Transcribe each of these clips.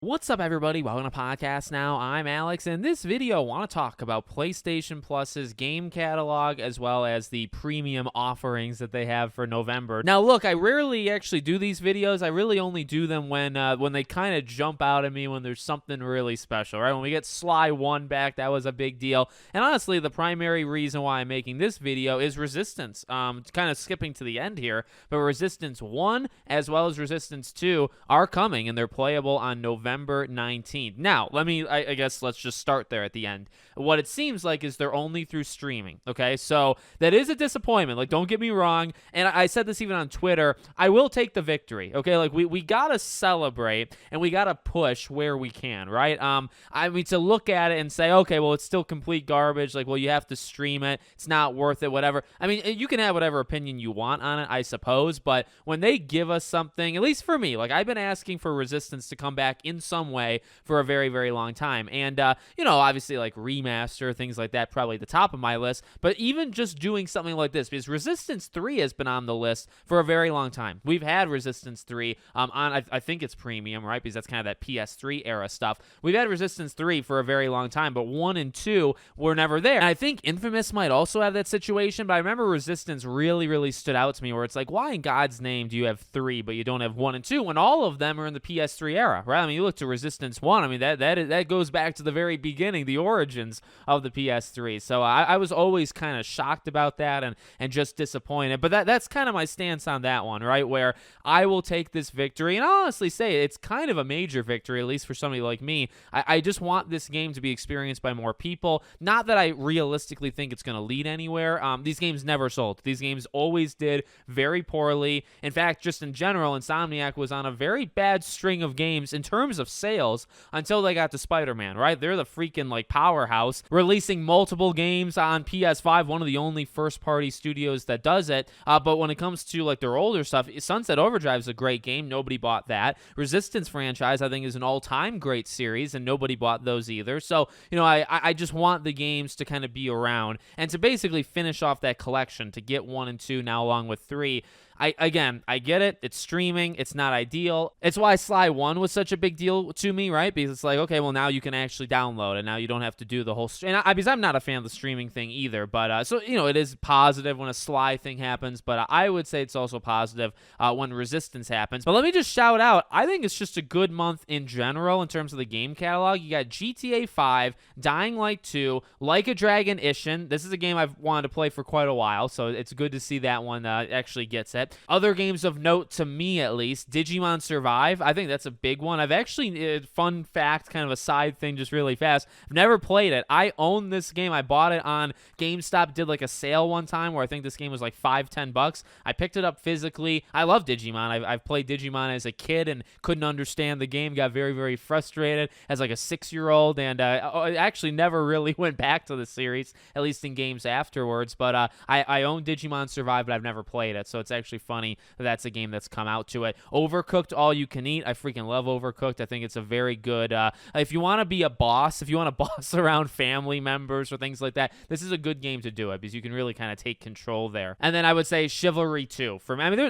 What's up, everybody? Welcome to Podcast Now. I'm Alex, and in this video, I want to talk about PlayStation Plus's game catalog as well as the premium offerings that they have for November. Now, look, I rarely actually do these videos. I really only do them when they kind of jump out at me when there's something really special, right? When we get Sly 1 back, that was a big deal. And honestly, the primary reason why I'm making this video is Resistance. Kind of skipping to the end here, but Resistance 1 as well as Resistance 2 are coming, and they're playable on November 19th. Now, I guess let's just start there at the end. What it seems like is they're only through streaming, okay? So that is a disappointment. Like, don't get me wrong, and I said this even on Twitter, I will take the victory, okay? Like, we gotta celebrate, and we gotta push where we can, right? I mean, to look at it and say, okay, well, it's still complete garbage, like, well, you have to stream it, it's not worth it, whatever. I mean, you can have whatever opinion you want on it, I suppose, but when they give us something, at least for me, like, I've been asking for Resistance to come back in some way for a very, very long time. And, obviously, like, remaster, things like that, probably at the top of my list. But even just doing something like this, because Resistance 3 has been on the list for a very long time. We've had Resistance 3 I think it's premium, right? Because that's kind of that PS3 era stuff. We've had Resistance 3 for a very long time, but 1 and 2 were never there. And I think Infamous might also have that situation, but I remember Resistance really, really stood out to me, where it's like, why in God's name do you have 3, but you don't have 1 and 2 when all of them are in the PS3 era, right? I mean, you look to Resistance 1, I mean, that goes back to the very beginning, the origins of the PS3. So I was always kind of shocked about that and just disappointed. But that's kind of my stance on that one, right? Where I will take this victory, and I'll honestly say it's kind of a major victory, at least for somebody like me. I just want this game to be experienced by more people. Not that I realistically think it's going to lead anywhere. These games never sold. These games always did very poorly. In fact, just in general, Insomniac was on a very bad string of games in terms of sales until they got to Spider-Man, right? They're the freaking like powerhouse, releasing multiple games on PS5, one of the only first-party studios that does it. But when it comes to like their older stuff, Sunset Overdrive is a great game. Nobody bought that. Resistance franchise, I think, is an all-time great series, and nobody bought those either. So, I just want the games to kind of be around and to basically finish off that collection, to get 1 and 2 now along with 3. I get it. It's streaming. It's not ideal. It's why Sly 1 was such a big deal to me, right? Because it's like, okay, well, now you can actually download it. Now you don't have to do the whole because I'm not a fan of the streaming thing either. But, so, it is positive when a Sly thing happens. But I would say it's also positive when Resistance happens. But let me just shout out, I think it's just a good month in general in terms of the game catalog. You got GTA 5, Dying Light 2, Like a Dragon Ishin. This is a game I've wanted to play for quite a while. So it's good to see that one actually gets it. Other games of note, to me at least, Digimon Survive. I think that's a big one. I've actually, fun fact, kind of a side thing, just really fast, I've never played it. I own this game. I bought it on GameStop, did like a sale one time where I think this game was like $5-10. I picked it up physically. I love Digimon. I've played Digimon as a kid and couldn't understand the game, got very, very frustrated as like a 6-year-old, and I actually never really went back to the series, at least in games afterwards. But I own Digimon Survive, but I've never played it, so it's actually funny that's a game that's come out to it. Overcooked All You Can Eat. I freaking love Overcooked. I think it's a very good, if you want to be a boss, if you want to boss around family members or things like that, this is a good game to do it because you can really kind of take control there. And then I would say Chivalry 2.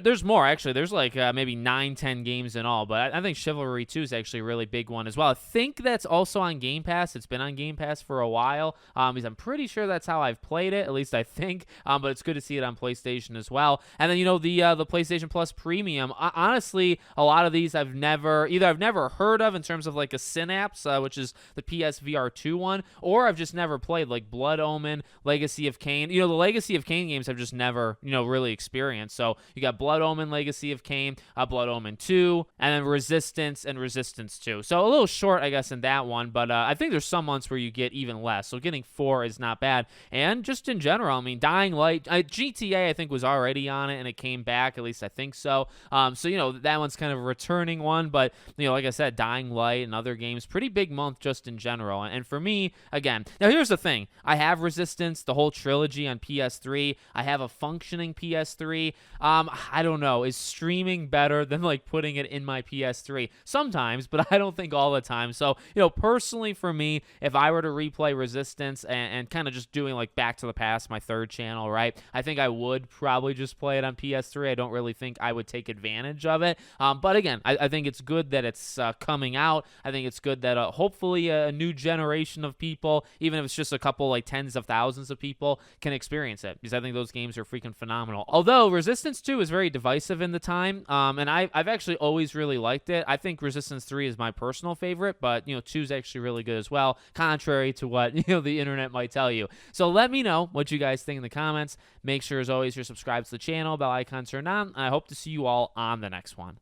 There's more, actually. There's like maybe 9-10 games in all, but I think Chivalry 2 is actually a really big one as well. I think that's also on Game Pass. It's been on Game Pass for a while because I'm pretty sure that's how I've played it, at least I think, but it's good to see it on PlayStation as well. And then, the PlayStation Plus Premium. Honestly, a lot of these I've never heard of in terms of like a Synapse, which is the PSVR 2 one, or I've just never played, like Blood Omen, Legacy of Kain. The Legacy of Kain games I've just never, really experienced. So you got Blood Omen, Legacy of Kain, Blood Omen 2, and then Resistance and Resistance 2. So a little short, I guess, in that one, but I think there's some months where you get even less. So getting 4 is not bad. And just in general, I mean, Dying Light, GTA I think was already on it, and it came back, at least I think so. So, that one's kind of a returning one, but, like I said, Dying Light and other games, pretty big month just in general. And for me, again, now here's the thing. I have Resistance, the whole trilogy on PS3. I have a functioning PS3. I don't know. Is streaming better than, like, putting it in my PS3? Sometimes, but I don't think all the time. So, personally for me, if I were to replay Resistance and kind of just doing, like, Back to the Past, my third channel, right, I think I would probably just play it on PS3 PS3, I don't really think I would take advantage of it. But again, I think it's good that it's coming out. I think it's good that hopefully a new generation of people, even if it's just a couple like tens of thousands of people, can experience it, because I think those games are freaking phenomenal. Although Resistance 2 is very divisive in the time, and I've actually always really liked it. I think Resistance 3 is my personal favorite, but 2 is actually really good as well, contrary to what the internet might tell you. So let me know what you guys think in the comments. Make sure, as always, you're subscribed to the channel, bell icon turned on. I hope to see you all on the next one.